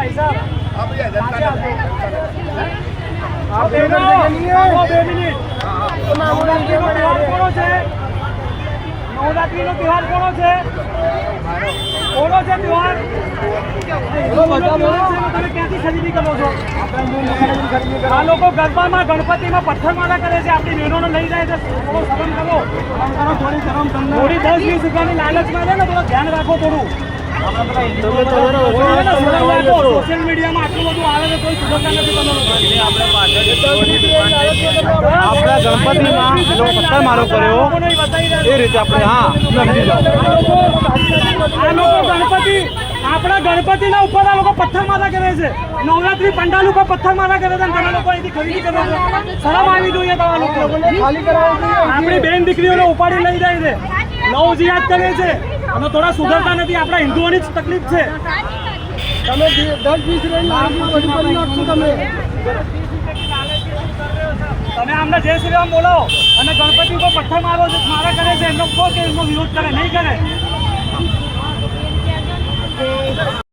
भाई साहब नवरात्रि नो त्योहार कोनो छे त्योहार તમે ક્યાંથી ખરીદી કરો છો? આ લોકો ગરબામાં ગણપતિમાં પથ્થરમાળા કરે છે, આપણી બહેનોને લઈ જાય છે. થોડો શરમ કરો, થોડી 10-20 રૂપિયાની લાલચમાં છે ને, થોડું ધ્યાન રાખો. થોડું સોશિયલ મીડિયામાં આટલું બધું આવે છે, કોઈ સુધરતા નથી. આપણા ગણપતિમાં પથ્થરમારો કર્યો એ રીતે આપણે આ લોકો ગણપતિ આપણા ગણપતિના ઉપર આ લોકો પથ્થરમારા કરે છે. નવરાત્રી પંડાલ ઉપર પથ્થરમારા કરે છે. તમે લોકો અહીંથી ખરીદી કરો છો, શરમ આવી જોઈએ. તમારા લોકો આપણી બેન દીકરીઓને ઉપાડી લઈ જાય છે, નવ જિયાદ કરે છે અને થોડા સુધરતા નથી. આપણા હિન્દુઓની જ તકલીફ છે. તમે 10-20 તમે આમને જય શ્રી રામ બોલો અને ગણપતિ ઉપર પથ્થર મારા કરે છે, એમનો કહો કે એમનો વિરોધ કરે, નહીં કરે.